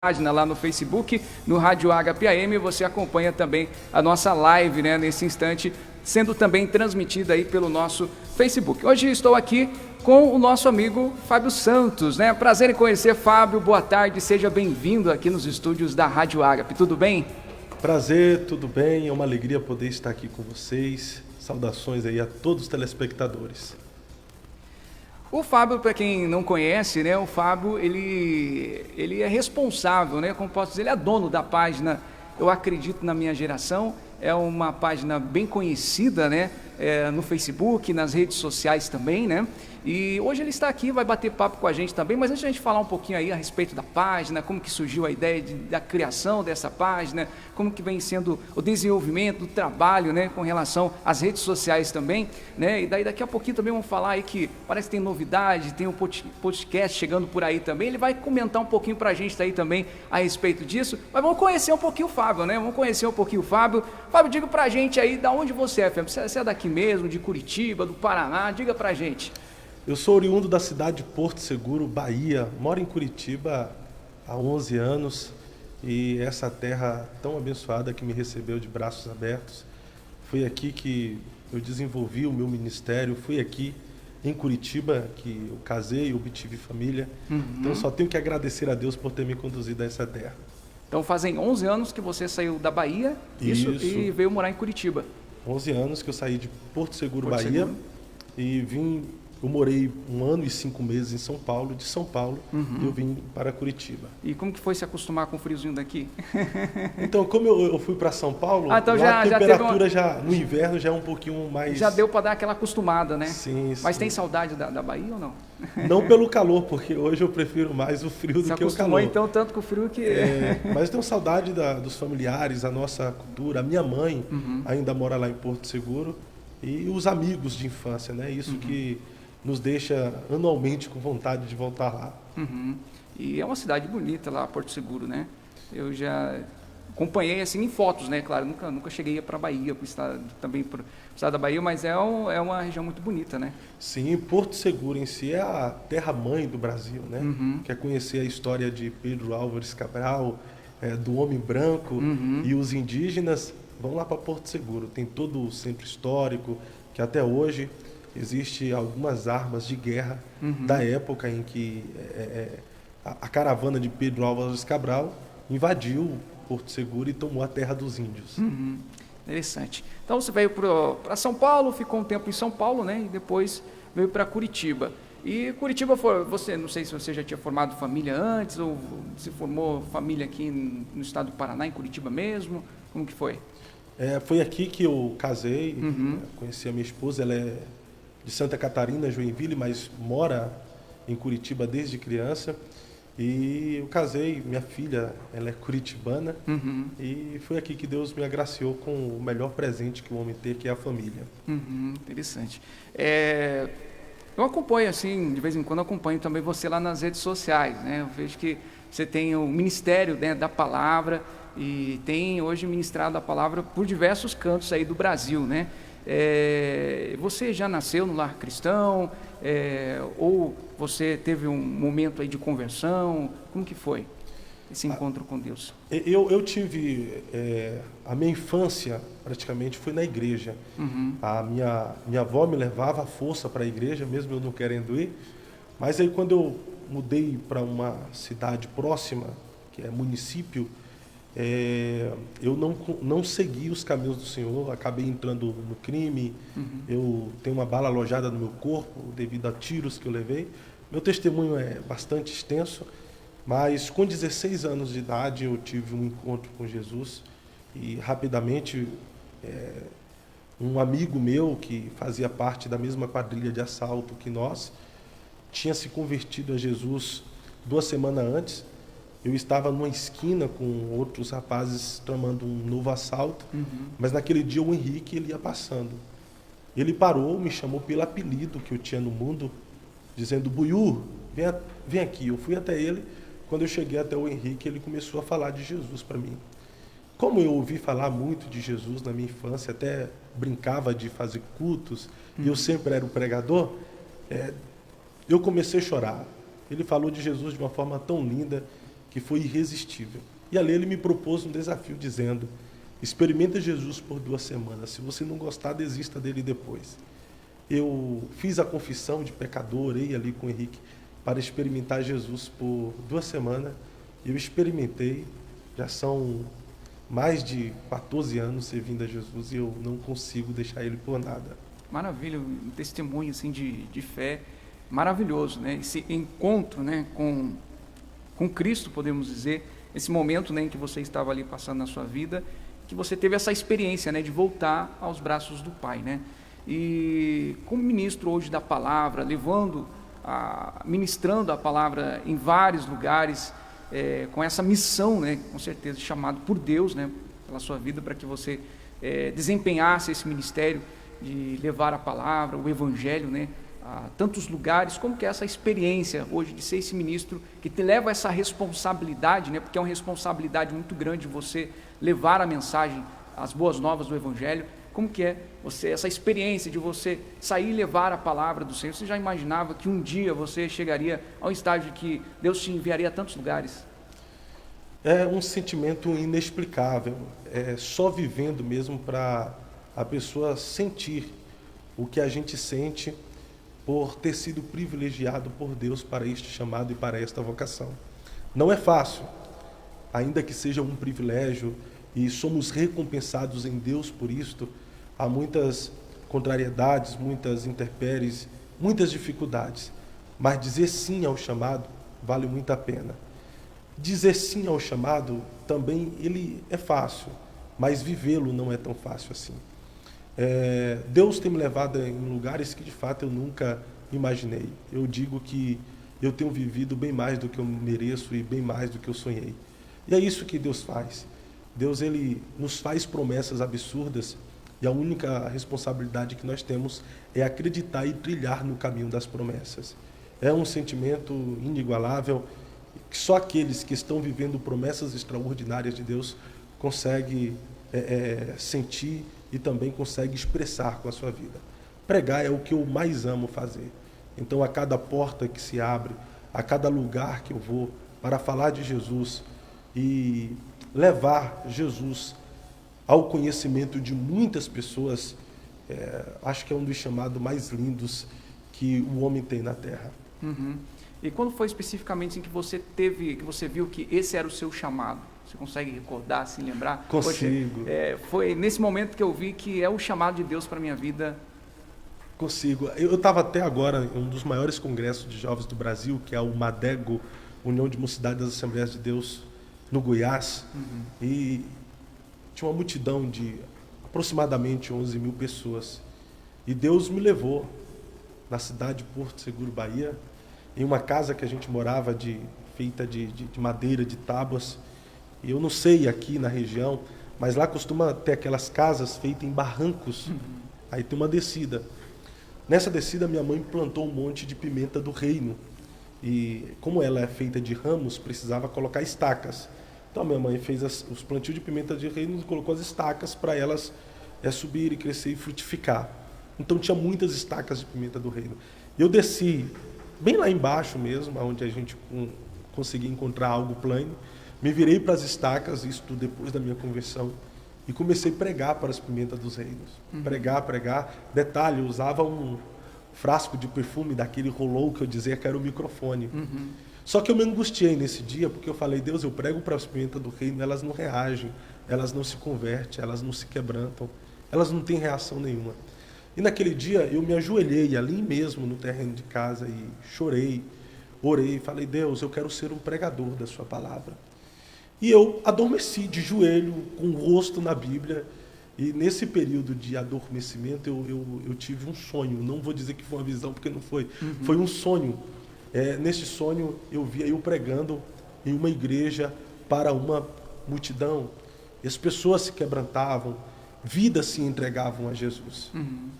página lá no Facebook, no Rádio Agape AM, você acompanha também a nossa live, né, nesse instante, sendo também transmitida aí pelo nosso Facebook. Hoje estou aqui com o nosso amigo Fábio Santos, né? Prazer em conhecer, Fábio. Boa tarde, seja bem-vindo aqui nos estúdios da Rádio Agape. Tudo bem? Prazer, tudo bem? É uma alegria poder estar aqui com vocês. Saudações aí a todos os telespectadores. O Fábio, para quem não conhece, né, o Fábio, ele é responsável, né, como posso dizer, ele é dono da página Eu Acredito na Minha Geração. É uma página bem conhecida, né, no Facebook, nas redes sociais também, né? E hoje ele está aqui, vai bater papo com a gente também, mas antes de a gente falar um pouquinho aí a respeito da página, como que surgiu a ideia da criação dessa página, como que vem sendo o desenvolvimento do trabalho, né, com relação às redes sociais também, né? E daí daqui a pouquinho também vamos falar aí que parece que tem novidade, tem um podcast chegando por aí também, ele vai comentar um pouquinho pra gente aí também a respeito disso, mas vamos conhecer um pouquinho o Fábio, né? Vamos conhecer um pouquinho o Fábio. Fábio, diga pra gente aí, da onde você é, Fábio? Você é daqui mesmo, de Curitiba, do Paraná? Diga pra gente. Eu sou oriundo da cidade de Porto Seguro, Bahia. Moro em Curitiba há 11 anos e essa terra tão abençoada que me recebeu de braços abertos. Foi aqui que eu desenvolvi o meu ministério, foi aqui em Curitiba que eu casei, obtive família. Então só tenho que agradecer a Deus por ter me conduzido a essa terra. Então fazem 11 anos que você saiu da Bahia isso. E veio morar em Curitiba. 11 anos que eu saí de Porto Seguro, Porto Bahia, Seguro. E vim. Eu morei 1 ano e 5 meses em São Paulo, de São Paulo eu vim para Curitiba. E como que foi se acostumar com o friozinho daqui? Então, como eu fui para São Paulo, então lá a temperatura no inverno já é um pouquinho mais... Já deu para dar aquela acostumada, né? Sim, Mas sim. tem saudade da Bahia ou não? Não pelo calor, porque hoje eu prefiro mais o frio do que o calor. Então tanto com o frio que... Mas eu tenho saudade dos familiares, a nossa cultura. A minha mãe ainda mora lá em Porto Seguro. E os amigos de infância, né? Isso que nos deixa anualmente com vontade de voltar lá. E é uma cidade bonita lá, Porto Seguro, né? Eu já acompanhei assim em fotos, né? Claro, nunca cheguei para a Bahia, também para o estado da Bahia, mas é uma região muito bonita, né? Sim, Porto Seguro em si é a terra-mãe do Brasil, né? Quer conhecer a história de Pedro Álvares Cabral, do homem branco e os indígenas, vão lá para Porto Seguro. Tem todo o centro histórico, que até hoje existe algumas armas de guerra da época em que a caravana de Pedro Álvares Cabral invadiu Porto Seguro e tomou a terra dos índios. Interessante. Então você veio para São Paulo, ficou um tempo em São Paulo, né? E depois veio para Curitiba. E Curitiba, você, não sei se você já tinha formado família antes, ou se formou família aqui no estado do Paraná, em Curitiba mesmo? Como que foi? Foi aqui que eu casei, conheci a minha esposa, ela é de Santa Catarina, Joinville, mas mora em Curitiba desde criança. E eu casei, minha filha, ela é curitibana, e foi aqui que Deus me agraciou com o melhor presente que o homem tem, que é a família. Interessante. Eu acompanho, assim, de vez em quando acompanho também você lá nas redes sociais, né? Eu vejo que você tem o Ministério, né, da Palavra, e tem hoje ministrado a palavra por diversos cantos aí do Brasil, né? Você já nasceu no lar cristão? Ou você teve um momento aí de conversão? Como que foi esse encontro com Deus? Eu tive... a minha infância praticamente foi na igreja. A minha avó me levava à força para a igreja, mesmo eu não querendo ir. Mas aí quando eu mudei para uma cidade próxima, que é município, eu não segui os caminhos do Senhor, acabei entrando no crime, eu tenho uma bala alojada no meu corpo devido a tiros que eu levei. Meu testemunho é bastante extenso, mas com 16 anos de idade eu tive um encontro com Jesus e rapidamente um amigo meu que fazia parte da mesma quadrilha de assalto que nós, tinha se convertido a Jesus 2 semanas antes. Eu estava numa esquina com outros rapazes tramando um novo assalto, mas naquele dia o Henrique ele ia passando. Ele parou, me chamou pelo apelido que eu tinha no mundo, dizendo: Buiú, vem aqui. Eu fui até ele. Quando eu cheguei até o Henrique, ele começou a falar de Jesus para mim. Como eu ouvi falar muito de Jesus na minha infância, até brincava de fazer cultos, e eu sempre era o pregador, eu comecei a chorar. Ele falou de Jesus de uma forma tão linda, que foi irresistível. E ali ele me propôs um desafio dizendo: experimenta Jesus por 2 semanas. Se você não gostar, desista dele depois. Eu fiz a confissão de pecador, orei ali com o Henrique para experimentar Jesus por 2 semanas. Eu experimentei, já são mais de 14 anos servindo a Jesus e eu não consigo deixar ele por nada. Maravilha, um testemunho assim de fé maravilhoso, né? Esse encontro, né, com Cristo, podemos dizer, esse momento, né, em que você estava ali passando na sua vida, que você teve essa experiência, né, de voltar aos braços do Pai, né? E como ministro hoje da palavra, ministrando a palavra em vários lugares, com essa missão, né, com certeza chamado por Deus, né, pela sua vida, para que você desempenhasse esse ministério de levar a palavra, o evangelho, né, a tantos lugares. Como que é essa experiência hoje de ser esse ministro que te leva essa responsabilidade, né, porque é uma responsabilidade muito grande você levar a mensagem, as boas novas do evangelho? Como que é essa experiência de você sair e levar a palavra do Senhor? Você já imaginava que um dia você chegaria ao estágio que Deus te enviaria a tantos lugares? É um sentimento inexplicável, é só vivendo mesmo para a pessoa sentir o que a gente sente por ter sido privilegiado por Deus para este chamado e para esta vocação. Não é fácil, ainda que seja um privilégio e somos recompensados em Deus por isto. Há muitas contrariedades, muitas intempéries, muitas dificuldades, mas dizer sim ao chamado vale muito a pena. Dizer sim ao chamado também ele é fácil, mas vivê-lo não é tão fácil assim. Deus tem me levado em lugares que de fato eu nunca imaginei. Eu digo que eu tenho vivido bem mais do que eu mereço e bem mais do que eu sonhei. E é isso que Deus faz. Deus, ele nos faz promessas absurdas e a única responsabilidade que nós temos é acreditar e trilhar no caminho das promessas. É um sentimento inigualável que só aqueles que estão vivendo promessas extraordinárias de Deus conseguem sentir e também conseguem expressar com a sua vida. Pregar é o que eu mais amo fazer. Então, a cada porta que se abre, a cada lugar que eu vou para falar de Jesus e levar Jesus ao conhecimento de muitas pessoas, acho que é um dos chamados mais lindos que o homem tem na Terra. Uhum. E quando foi especificamente em que você viu que esse era o seu chamado? Você consegue recordar, se lembrar? Consigo. Foi nesse momento que eu vi que é o chamado de Deus para a minha vida. Consigo. Eu estava até agora em um dos maiores congressos de jovens do Brasil, que é o MADEGO, União de Mocidade das Assembleias de Deus, no Goiás. Uhum. E tinha uma multidão de aproximadamente 11 mil pessoas. E Deus me levou na cidade de Porto Seguro, Bahia, em uma casa que a gente morava feita de madeira, de tábuas. E eu não sei aqui na região, mas lá costuma ter aquelas casas feitas em barrancos. Uhum. Aí tem uma descida. Nessa descida, minha mãe plantou um monte de pimenta do reino. E como ela é feita de ramos, precisava colocar estacas. Então, minha mãe fez os plantios de pimenta de reino e colocou as estacas para elas subir e crescer e frutificar. Então, tinha muitas estacas de pimenta do reino. Eu desci bem lá embaixo mesmo, onde a gente conseguia encontrar algo plano. Me virei para as estacas, isso tudo depois da minha conversão, e comecei a pregar para as pimentas dos reinos. Uhum. Pregar. Detalhe, eu usava um frasco de perfume daquele rolou que eu dizia que era o microfone. Uhum. Só que eu me angustiei nesse dia, porque eu falei: Deus, eu prego para as pimentas do reino, elas não reagem, elas não se convertem, elas não se quebrantam, elas não têm reação nenhuma. E naquele dia eu me ajoelhei ali mesmo no terreno de casa e chorei, orei, falei: Deus, eu quero ser um pregador da sua palavra. E eu adormeci de joelho, com o rosto na Bíblia. E nesse período de adormecimento eu tive um sonho. Não vou dizer que foi uma visão, porque não foi. Uhum. Foi um sonho. Nesse sonho eu via eu pregando em uma igreja para uma multidão. E as pessoas se quebrantavam, vidas se entregavam a Jesus. Uhum.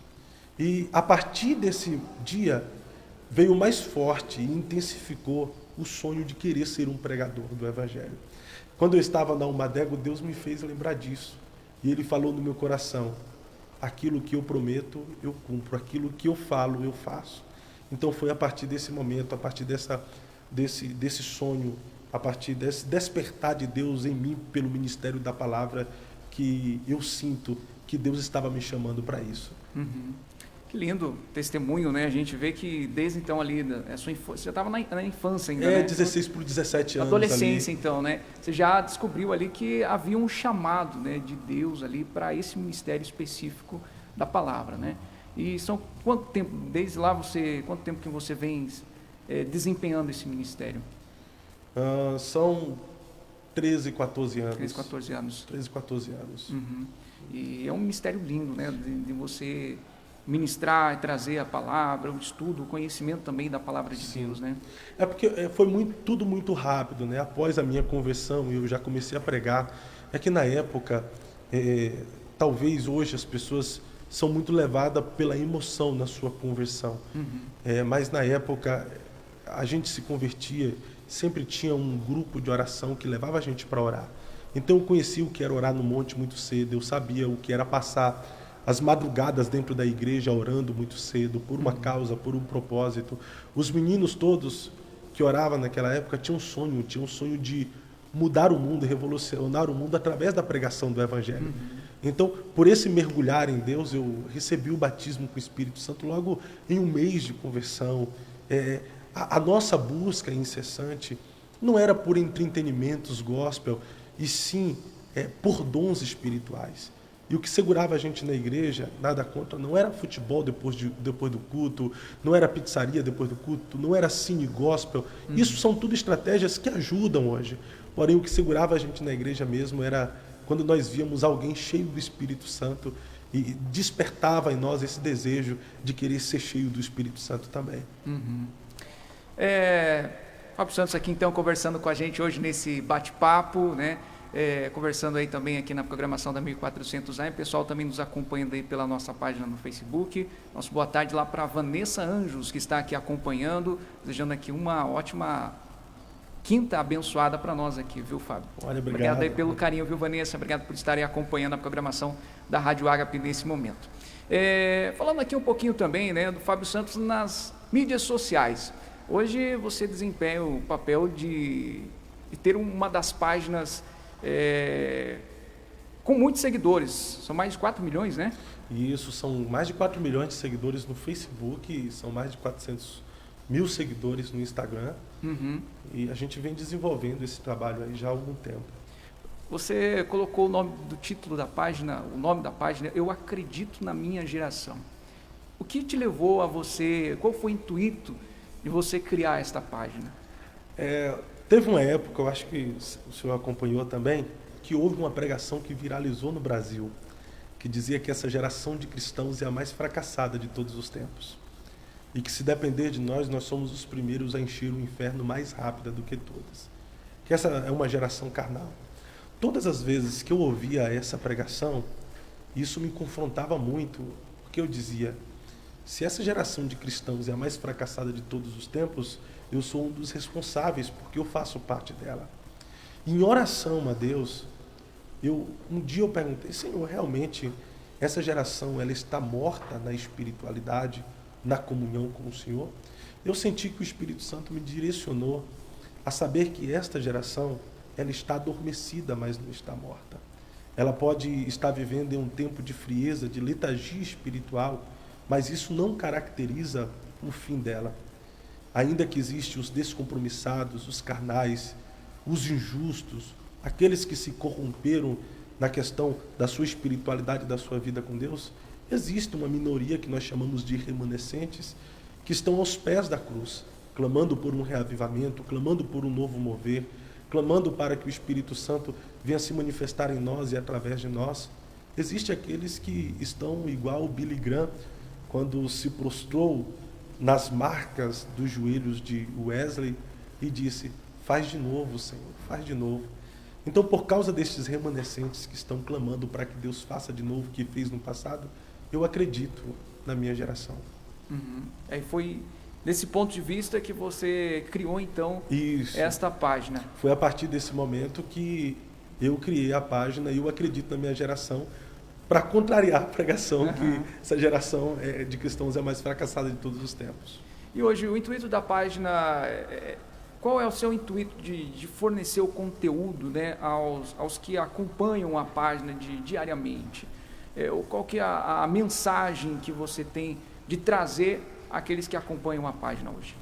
E a partir desse dia veio mais forte e intensificou o sonho de querer ser um pregador do Evangelho. Quando eu estava na Umadego, Deus me fez lembrar disso. E Ele falou no meu coração: aquilo que eu prometo, eu cumpro. Aquilo que eu falo, eu faço. Então foi a partir desse momento, a partir desse sonho a partir desse despertar de Deus em mim pelo ministério da palavra, que eu sinto que Deus estava me chamando para isso. Uhum. Que lindo testemunho, né? A gente vê que desde então ali, a sua infância, você já estava na infância ainda, né? 16 por 17 anos. Adolescência, ali. Então, né? Você já descobriu ali que havia um chamado, né, de Deus ali para esse ministério específico da palavra, né? E são quanto tempo, desde lá quanto tempo que você vem desempenhando esse ministério? São 13, 14 anos. 13, 14 anos. 13, 14 anos. Uhum. E é um ministério lindo, né? De você ministrar e trazer a palavra, o estudo, o conhecimento também da palavra de Sim. Deus, né? É porque foi tudo muito rápido, né? Após a minha conversão, eu já comecei a pregar. É que na época, talvez hoje as pessoas são muito levadas pela emoção na sua conversão. Uhum. Mas na época, a gente se convertia, sempre tinha um grupo de oração que levava a gente para orar. Então eu conhecia o que era orar no monte muito cedo, eu sabia o que era passar as madrugadas dentro da igreja orando muito cedo, por uma causa, por um propósito. Os meninos todos que oravam naquela época tinham um sonho de mudar o mundo, revolucionar o mundo através da pregação do Evangelho. Então, por esse mergulhar em Deus, eu recebi o batismo com o Espírito Santo logo em um mês de conversão. A nossa busca incessante não era por entretenimentos gospel, e sim por dons espirituais. E o que segurava a gente na igreja, nada contra, não era futebol depois do culto, não era pizzaria depois do culto, não era cine gospel. Isso são tudo estratégias que ajudam hoje. Porém, o que segurava a gente na igreja mesmo era quando nós víamos alguém cheio do Espírito Santo e despertava em nós esse desejo de querer ser cheio do Espírito Santo também. Uhum. Fábio Santos aqui então conversando com a gente hoje nesse bate-papo, né? Conversando aí também aqui na programação da 1400 AM, o pessoal também nos acompanhando aí pela nossa página no Facebook. Nosso boa tarde lá para Vanessa Anjos, que está aqui acompanhando, desejando aqui uma ótima quinta abençoada para nós aqui, viu, Fábio? Olha, obrigado aí pelo carinho, viu, Vanessa? Obrigado por estarem acompanhando a programação da Rádio Ágape nesse momento. Falando aqui um pouquinho também, né, do Fábio Santos nas mídias sociais. Hoje você desempenha o papel de ter uma das páginas com muitos seguidores, são mais de 4 milhões, né? Isso, são mais de 4 milhões de seguidores no Facebook, são mais de 400 mil seguidores no Instagram. Uhum. E a gente vem desenvolvendo esse trabalho aí já há algum tempo. Você colocou o nome do título da página, o nome da página, Eu Acredito na Minha Geração. O que te levou a você, qual foi o intuito de você criar esta página? Teve uma época, eu acho que o senhor acompanhou também, que houve uma pregação que viralizou no Brasil, que dizia que essa geração de cristãos é a mais fracassada de todos os tempos. E que se depender de nós, nós somos os primeiros a encher o inferno mais rápida do que todas. Que essa é uma geração carnal. Todas as vezes que eu ouvia essa pregação, isso me confrontava muito, porque eu dizia, se essa geração de cristãos é a mais fracassada de todos os tempos, eu sou um dos responsáveis, porque eu faço parte dela. Em oração a Deus, um dia eu perguntei, Senhor, realmente essa geração ela está morta na espiritualidade, na comunhão com o Senhor? Eu senti que o Espírito Santo me direcionou a saber que esta geração ela está adormecida, mas não está morta. Ela pode estar vivendo em um tempo de frieza, de letargia espiritual, mas isso não caracteriza o fim dela. Ainda que existem os descompromissados, os carnais, os injustos, aqueles que se corromperam na questão da sua espiritualidade, da sua vida com Deus, existe uma minoria que nós chamamos de remanescentes, que estão aos pés da cruz, clamando por um reavivamento, clamando por um novo mover, clamando para que o Espírito Santo venha se manifestar em nós e através de nós. Existem aqueles que estão igual o Billy Graham, quando se prostrou nas marcas dos joelhos de Wesley e disse, faz de novo, Senhor, faz de novo. Então, por causa destes remanescentes que estão clamando para que Deus faça de novo o que fez no passado, eu acredito na minha geração. Uhum. Aí foi desse ponto de vista que você criou, então, esta página. Foi a partir desse momento que eu criei a página e eu acredito na minha geração, para contrariar a pregação que essa geração de cristãos é a mais fracassada de todos os tempos. E hoje o intuito da página qual é o seu intuito de fornecer o conteúdo, né, aos que acompanham a página diariamente? Qual que é a mensagem que você tem de trazer àqueles que acompanham a página hoje?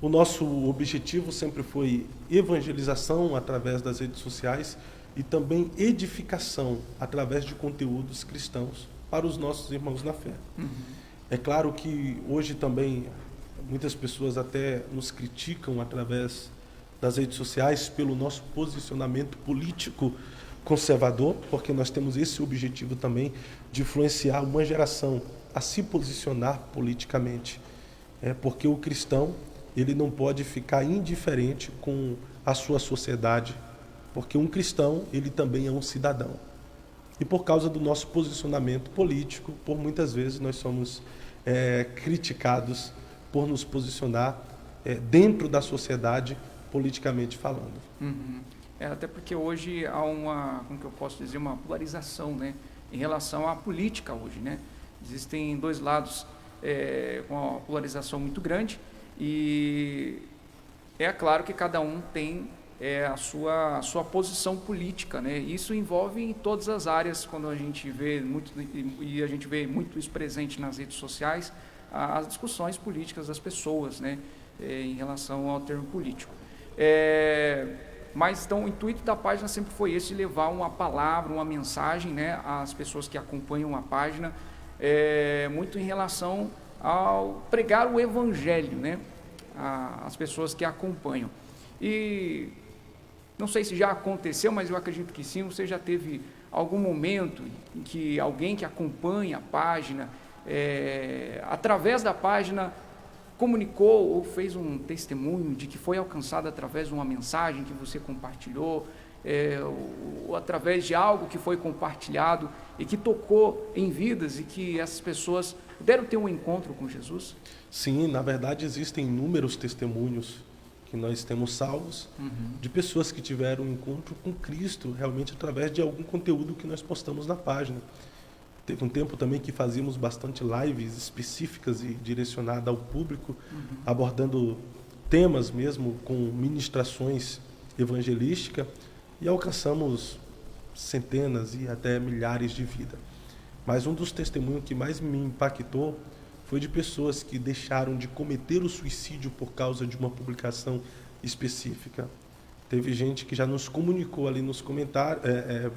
O nosso objetivo sempre foi evangelização através das redes sociais e também edificação através de conteúdos cristãos para os nossos irmãos na fé. É claro que hoje também muitas pessoas até nos criticam através das redes sociais pelo nosso posicionamento político conservador, porque nós temos esse objetivo também de influenciar uma geração a se posicionar politicamente. Porque o cristão, ele não pode ficar indiferente com a sua sociedade, porque um cristão, ele também é um cidadão. E por causa do nosso posicionamento político, por muitas vezes nós somos criticados por nos posicionar dentro da sociedade, politicamente falando. Até porque hoje há como que eu posso dizer, uma polarização, né, em relação à política hoje, né? Existem dois lados com uma polarização muito grande e é claro que cada um tem a sua posição política, né? Isso envolve em todas as áreas, quando a gente vê muito, e a gente vê muito isso presente nas redes sociais, as discussões políticas das pessoas, né, em relação ao termo político. Mas então o intuito da página sempre foi esse, levar uma palavra, uma mensagem, né, às pessoas que acompanham a página, muito em relação ao pregar o evangelho, né, às pessoas que acompanham. E não sei se já aconteceu, mas eu acredito que sim. Você já teve algum momento em que alguém que acompanha a página, através da página, comunicou ou fez um testemunho de que foi alcançado através de uma mensagem que você compartilhou, ou através de algo que foi compartilhado e que tocou em vidas e que essas pessoas puderam ter um encontro com Jesus? Sim, na verdade existem inúmeros testemunhos que nós temos salvos, de pessoas que tiveram um encontro com Cristo realmente através de algum conteúdo que nós postamos na página. Teve um tempo também que fazíamos bastante lives específicas e direcionadas ao público, abordando temas mesmo com ministrações evangelísticas, e alcançamos centenas e até milhares de vidas. Mas um dos testemunhos que mais me impactou foi de pessoas que deixaram de cometer o suicídio por causa de uma publicação específica. Teve gente que já nos comunicou ali nos comentários,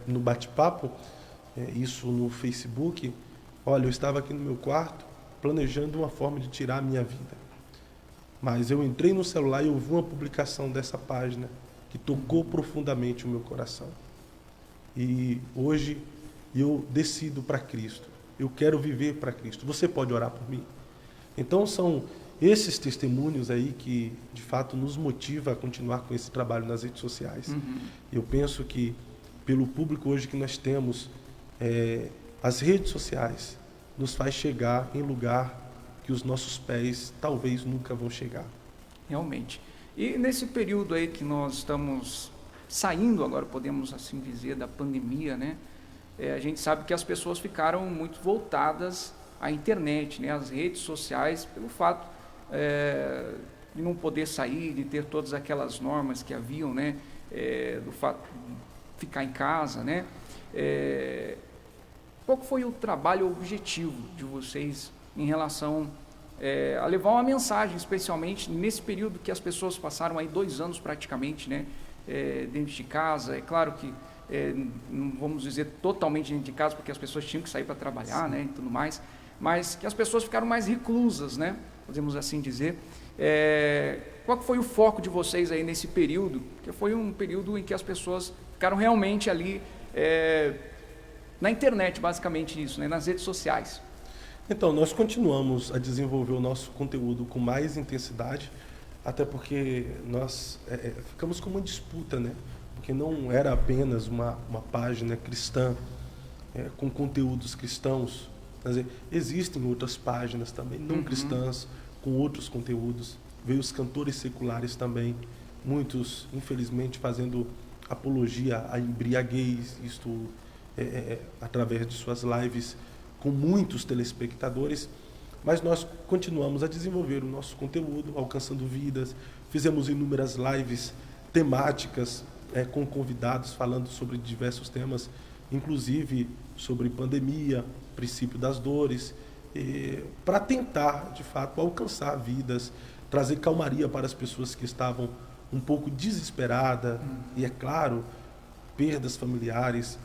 no bate-papo, isso no Facebook: olha, eu estava aqui no meu quarto planejando uma forma de tirar a minha vida, mas eu entrei no celular e ouvi uma publicação dessa página que tocou profundamente o meu coração. E hoje eu decido para Cristo. Eu quero viver para Cristo. Você pode orar por mim? Então são esses testemunhos aí que de fato nos motiva a continuar com esse trabalho nas redes sociais. Eu penso que pelo público hoje que nós temos, as redes sociais nos faz chegar em lugar que os nossos pés talvez nunca vão chegar. Realmente. E nesse período aí que nós estamos saindo agora, podemos assim dizer, da pandemia, né? A gente sabe que as pessoas ficaram muito voltadas à internet, né, às redes sociais, pelo fato de não poder sair, de ter todas aquelas normas que haviam, né, do fato de ficar em casa, né. Qual foi o trabalho objetivo de vocês em relação a levar uma mensagem, especialmente nesse período que as pessoas passaram aí 2 anos praticamente, né, dentro de casa? É claro que não vamos dizer totalmente dentro de casa, porque as pessoas tinham que sair para trabalhar, né, e tudo mais, mas que as pessoas ficaram mais reclusas, né, podemos assim dizer. Qual foi o foco de vocês aí nesse período? Que foi um período em que as pessoas ficaram realmente ali na internet, basicamente isso, né, nas redes sociais. Então, nós continuamos a desenvolver o nosso conteúdo com mais intensidade, até porque nós ficamos com uma disputa, né? Porque não era apenas uma página cristã com conteúdos cristãos. Quer dizer, existem outras páginas também, não cristãs, com outros conteúdos. Veio os cantores seculares também, muitos, infelizmente, fazendo apologia à embriaguez, isto através de suas lives, com muitos telespectadores. Mas nós continuamos a desenvolver o nosso conteúdo, alcançando vidas, fizemos inúmeras lives temáticas com convidados falando sobre diversos temas, inclusive sobre pandemia, princípio das dores, para tentar, de fato, alcançar vidas, trazer calmaria para as pessoas que estavam um pouco desesperadas, e é claro, perdas familiares,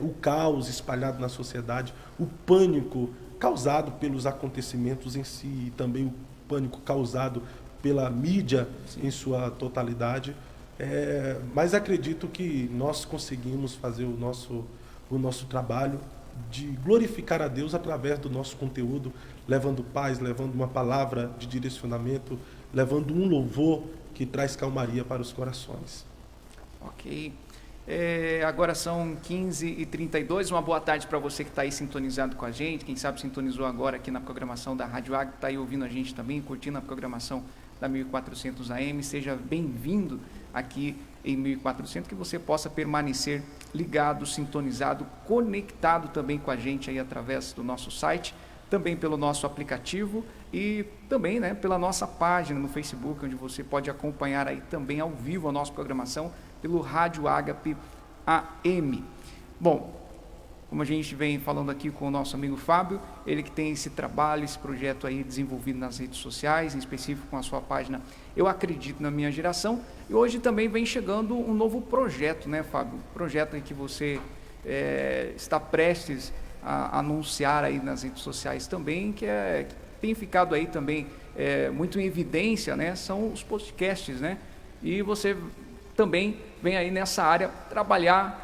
o caos espalhado na sociedade, o pânico causado pelos acontecimentos em si e também o pânico causado pela mídia em sua totalidade. Mas acredito que nós conseguimos fazer o nosso trabalho de glorificar a Deus através do nosso conteúdo, levando paz, levando uma palavra de direcionamento, levando um louvor que traz calmaria para os corações. Ok. Agora são 15h32, uma boa tarde para você que está aí sintonizado com a gente, quem sabe sintonizou agora aqui na programação da Rádio Água, está aí ouvindo a gente também, curtindo a programação da 1400 AM, seja bem-vindo aqui em 1400, que você possa permanecer ligado, sintonizado, conectado também com a gente aí através do nosso site, também pelo nosso aplicativo e também, né, pela nossa página no Facebook, onde você pode acompanhar aí também ao vivo a nossa programação pelo Rádio Ágape AM. Bom, como a gente vem falando aqui com o nosso amigo Fábio, ele que tem esse trabalho, esse projeto aí desenvolvido nas redes sociais, em específico com a sua página Eu Acredito na Minha Geração, e hoje também vem chegando um novo projeto, né, Fábio? Projeto em que você está prestes a anunciar aí nas redes sociais também, que tem ficado aí também muito em evidência, né? São os podcasts, né? E você também vem aí nessa área trabalhar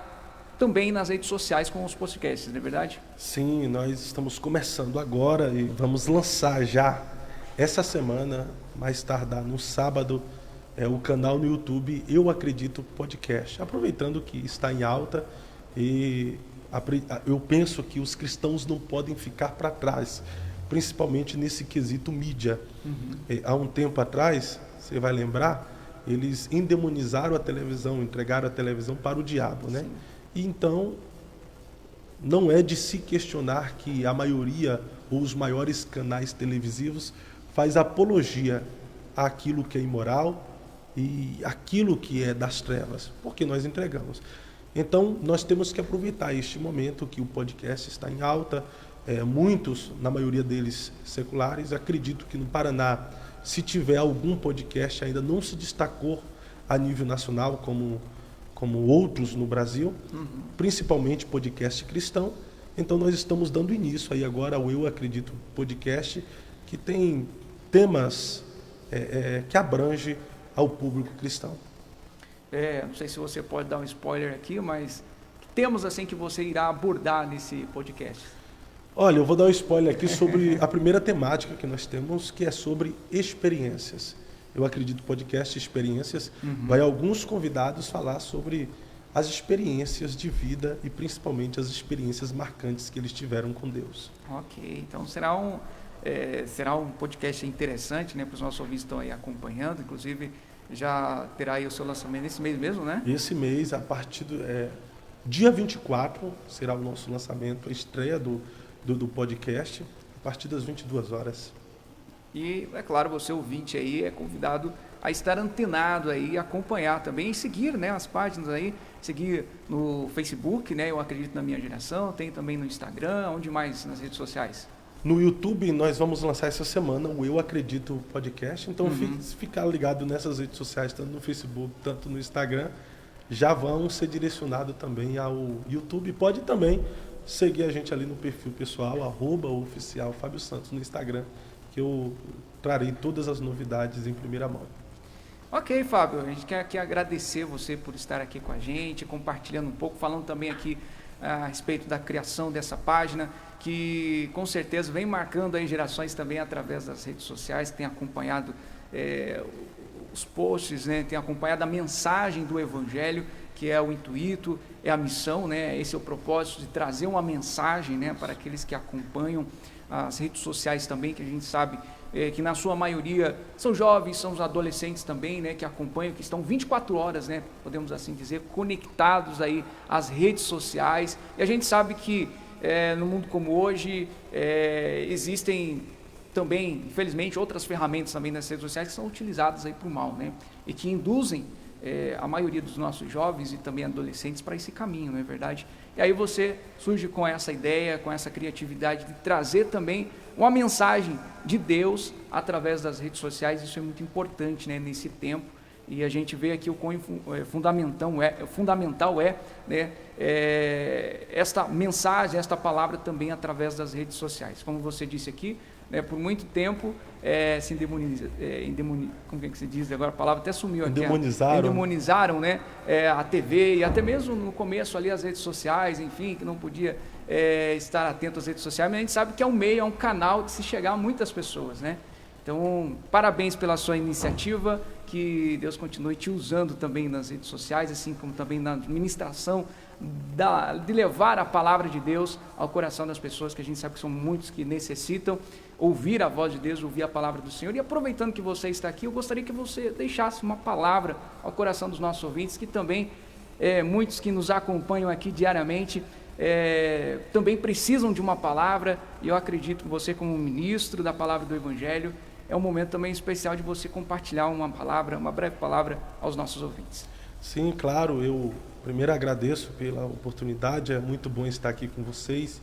também nas redes sociais com os podcasts, não é verdade? Sim, nós estamos começando agora e vamos lançar já essa semana, mais tardar no sábado, o canal no YouTube Eu Acredito Podcast, aproveitando que está em alta e eu penso que os cristãos não podem ficar para trás, principalmente nesse quesito mídia. Há um tempo atrás, você vai lembrar, eles endemonizaram a televisão, entregaram a televisão para o diabo, né? E então, não é de se questionar que a maioria ou os maiores canais televisivos faz apologia àquilo que é imoral e aquilo que é das trevas, porque nós entregamos. Então, nós temos que aproveitar este momento que o podcast está em alta, muitos, na maioria deles seculares. Acredito que no Paraná, se tiver algum podcast, ainda não se destacou a nível nacional como outros no Brasil, principalmente podcast cristão. Então nós estamos dando início aí agora ao Eu Acredito Podcast, que tem temas que abrange ao público cristão. Não sei se você pode dar um spoiler aqui, mas temos assim que você irá abordar nesse podcast. Olha, eu vou dar um spoiler aqui sobre a primeira temática que nós temos, que é sobre experiências. Eu Acredito Podcast Experiências. Vai alguns convidados falar sobre as experiências de vida e principalmente as experiências marcantes que eles tiveram com Deus. Ok, então será um podcast interessante, né, para os nossos ouvintes que estão aí acompanhando. Inclusive já terá aí o seu lançamento nesse mês mesmo, né? Esse mês, a partir do dia 24, será o nosso lançamento, a estreia do podcast, a partir das 22 horas. E, é claro, você ouvinte aí é convidado a estar antenado aí, acompanhar também e seguir, né, as páginas aí, seguir no Facebook, né, Eu Acredito na Minha Geração, tem também no Instagram, onde mais nas redes sociais? No YouTube nós vamos lançar essa semana o Eu Acredito Podcast, então ficar ligado nessas redes sociais, tanto no Facebook, tanto no Instagram, já vão ser direcionados também ao YouTube. Pode também seguir a gente ali no perfil pessoal, @oficial Fábio Santos no Instagram, que eu trarei todas as novidades em primeira mão. Ok, Fábio, a gente quer aqui agradecer você por estar aqui com a gente, compartilhando um pouco, falando também aqui a respeito da criação dessa página, que com certeza vem marcando aí gerações também através das redes sociais, que tem acompanhado os posts, né, tem acompanhado a mensagem do Evangelho, que é o intuito, é a missão, né, esse é o propósito de trazer uma mensagem, né, para aqueles que acompanham as redes sociais também, que a gente sabe que na sua maioria são jovens, são os adolescentes também, né, que acompanham, que estão 24 horas, né, podemos assim dizer, conectados aí às redes sociais. E a gente sabe que no mundo como hoje existem também, infelizmente, outras ferramentas também nas redes sociais que são utilizadas aí para o mal, né? E que induzem a maioria dos nossos jovens e também adolescentes para esse caminho, não é verdade? E aí você surge com essa ideia, com essa criatividade de trazer também uma mensagem de Deus através das redes sociais. Isso é muito importante, né, nesse tempo, e a gente vê aqui o quão fundamental é, né, esta mensagem, esta palavra também através das redes sociais. Como você disse aqui, né, por muito tempo se como é que se diz agora, a palavra até sumiu aqui, endemonizaram, né, a TV, e até mesmo no começo ali as redes sociais, enfim, que não podia estar atento às redes sociais, mas a gente sabe que é um meio, é um canal de se chegar a muitas pessoas, né? Então, parabéns pela sua iniciativa, que Deus continue te usando também nas redes sociais, assim como também na administração de levar a palavra de Deus ao coração das pessoas, que a gente sabe que são muitos que necessitam ouvir a voz de Deus, ouvir a palavra do Senhor. E aproveitando que você está aqui, eu gostaria que você deixasse uma palavra ao coração dos nossos ouvintes, que também muitos que nos acompanham aqui diariamente também precisam de uma palavra, e eu acredito que você, como ministro da palavra do Evangelho, é um momento também especial de você compartilhar uma palavra, uma breve palavra aos nossos ouvintes. Sim, claro, eu primeiro agradeço pela oportunidade, é muito bom estar aqui com vocês,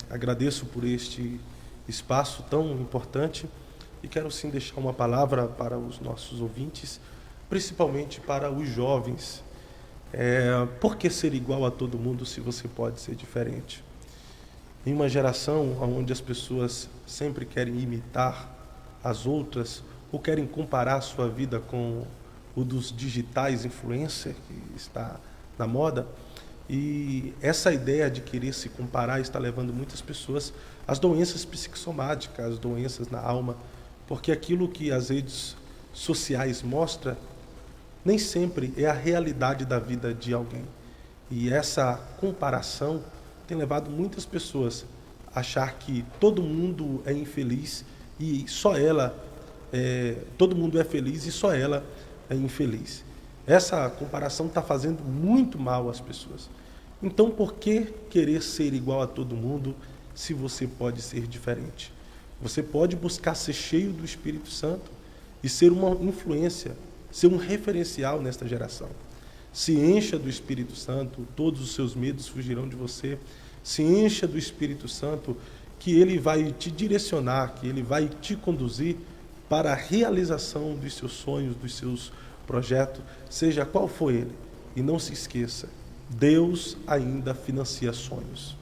agradeço por este espaço tão importante, e quero sim deixar uma palavra para os nossos ouvintes, principalmente para os jovens. Por que ser igual a todo mundo se você pode ser diferente? Em uma geração onde as pessoas sempre querem imitar as outras, ou querem comparar a sua vida com o dos digitais influencer, que está na moda, e essa ideia de querer se comparar está levando muitas pessoas às doenças psicossomáticas, às doenças na alma, porque aquilo que as redes sociais mostram nem sempre é a realidade da vida de alguém. E essa comparação tem levado muitas pessoas a achar que todo mundo é infeliz e só ela, todo mundo é feliz e só ela é infeliz. Essa comparação está fazendo muito mal às pessoas. Então, por que querer ser igual a todo mundo se você pode ser diferente? Você pode buscar ser cheio do Espírito Santo e ser uma influência, ser um referencial nesta geração. Se encha do Espírito Santo, todos os seus medos fugirão de você. Se encha do Espírito Santo, que Ele vai te direcionar, que Ele vai te conduzir para a realização dos seus sonhos, dos seus projetos, seja qual for ele. E não se esqueça, Deus ainda financia sonhos.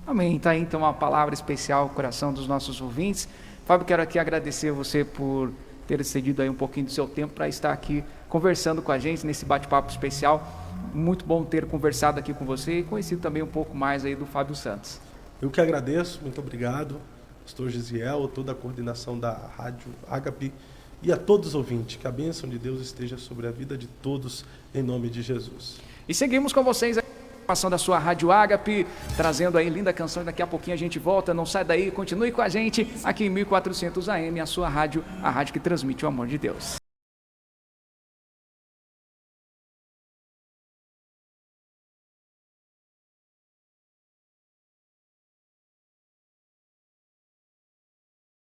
Amém. Está aí então uma palavra especial ao coração dos nossos ouvintes. Fábio, quero aqui agradecer você por ter cedido aí um pouquinho do seu tempo para estar aqui conversando com a gente nesse bate-papo especial. Muito bom ter conversado aqui com você e conhecido também um pouco mais aí do Fábio Santos. Eu que agradeço, muito obrigado, pastor Gisiel, toda a coordenação da Rádio Ágape e a todos os ouvintes. Que a bênção de Deus esteja sobre a vida de todos, em nome de Jesus. E seguimos com vocês a informação da sua Rádio Ágape, trazendo aí linda canção. Daqui a pouquinho a gente volta, não sai daí, continue com a gente aqui em 1400 AM, a sua rádio, a rádio que transmite o amor de Deus.